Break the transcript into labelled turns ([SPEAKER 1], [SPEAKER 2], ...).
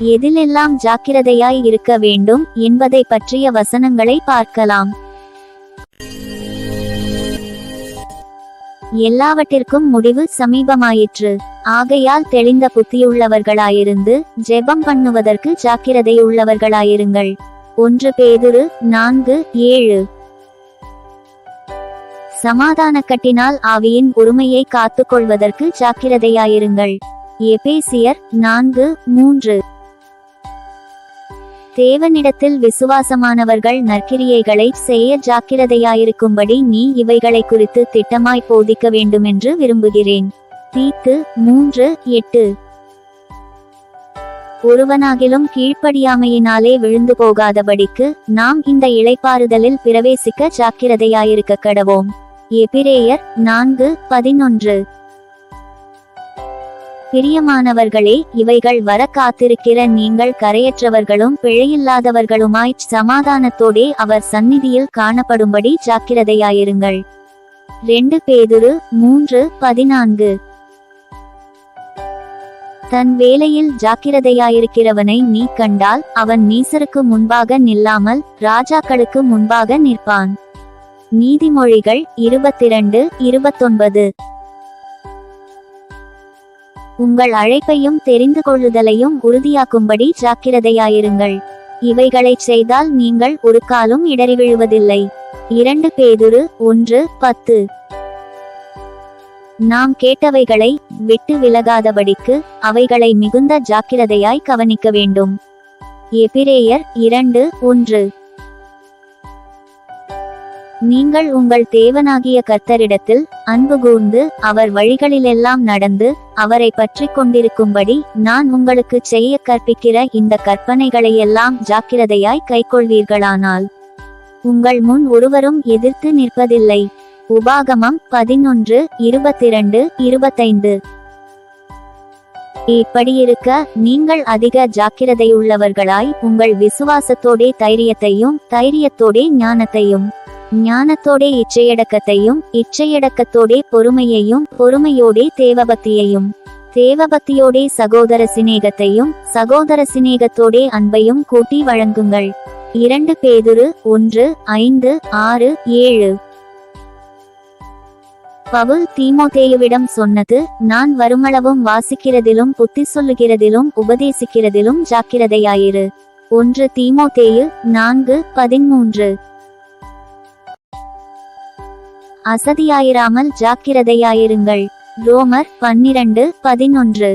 [SPEAKER 1] எதிலெல்லாம் ஜாக்கிரதையாய் இருக்க வேண்டும் என்பதை பற்றிய வசனங்களை பார்க்கலாம். எல்லாவற்றிற்கும் முடிவு சமீபமாயிற்று. ஆகையால் தெளிந்த புத்தியுள்ளவர்களாயிருந்து ஜெபம் பண்ணுவதற்கு ஜாக்கிரதையுள்ளவர்களாயிருங்கள். 1 பேதுரு 4:7. சமாதானக்கட்டினால் ஆவியின் உரிமையை காத்துக்கொள்வதற்கு ஜாக்கிரதையாயிருங்கள். எபேசியர் 4:3. தேவனிடத்தில் விசுவாசமானவர்கள் நற்கிரியைகளை செய்ய ஜாக்கிரதையாயிருக்கும்படி நீ இவைகளை குறித்து திட்டமாய் போதிக்க வேண்டுமென்று விரும்புகிறேன். தீத்து 3:8. ஒருவனாகிலும் கீழ்ப்படியாமையினாலே விழுந்து போகாதபடிக்கு நாம் இந்த இளைப்பாறுதலில் பிரவேசிக்க ஜாக்கிரதையாயிருக்க கடவோம். எபிரேயர் 4:11. பிரியமானவர்களே, இவைகள் வர காத்திருக்கிற நீங்கள் கரையற்றவர்களும் பிழையில்லாதவர்களுமாய் சமாதானத்தோடே அவர் சந்நிதியில் காணப்படும்படி ஜாக்கிரதையாயிருங்கள். 2 பேதுரு 3:14. தன் வேலையில் ஜாக்கிரதையாயிருக்கிறவனை நீ கண்டால் அவன் நீசருக்கு முன்பாக நில்லாமல் ராஜாக்களுக்கு முன்பாக நிற்பான். நீதிமொழிகள் 22:29. உங்கள் அழைப்பையும் தெரிந்து கொள்ளுதலையும் உறுதியாக்கும்படி ஜாக்கிரதையாயிருங்கள். இவைகளைச் செய்தால் நீங்கள் ஒரு காலும் இடறி விழுவதில்லை. 2 பேதுரு 1:10. நாம் கேட்டவைகளை விட்டு விலகாதபடிக்கு அவைகளை மிகுந்த ஜாக்கிரதையாய் கவனிக்க வேண்டும். எபிரேயர் 2:1. நீங்கள் உங்கள் தேவனாகிய கர்த்தரிடத்தில் அன்பு கூர்ந்து அவர் வழிகளிலெல்லாம் நடந்து அவரை பற்றி கொண்டிருக்கும்படி நான் உங்களுக்கு செய்ய கற்பிக்கிற இந்த கற்பனைகளையெல்லாம் ஜாக்கிரதையாய் கைக்கொள்வீர்களானால் உங்கள் முன் ஒருவரும் எதிர்த்து நிற்பதில்லை. உபாகமம் 11:22-25. இப்படியிருக்க நீங்கள் அதிக ஜாக்கிரதையுள்ளவர்களாய் உங்கள் விசுவாசத்தோடே தைரியத்தோடே ஞானத்தோடே இச்சையடக்கத்தையும் இச்சையடக்கத்தோடே பொறுமையோடே தேவபக்தியோடே சகோதர சிநேகத்தோடே அன்பையும் கூட்டி வழங்குங்கள். 2 பேதுரு 1:5-6-7. பவுல் தீமோத்தேயுவிடம் சொன்னது, நான் வருமளவும் வாசிக்கிறதிலும் புத்தி சொல்லுகிறதிலும் உபதேசிக்கிறதிலும் ஜாக்கிரதையாயிரு. 1 தீமோத்தேயு 4:13. அசதியாயிராமல் ஜாக்கிரதையாயிருங்கள். ரோமர் 12:11.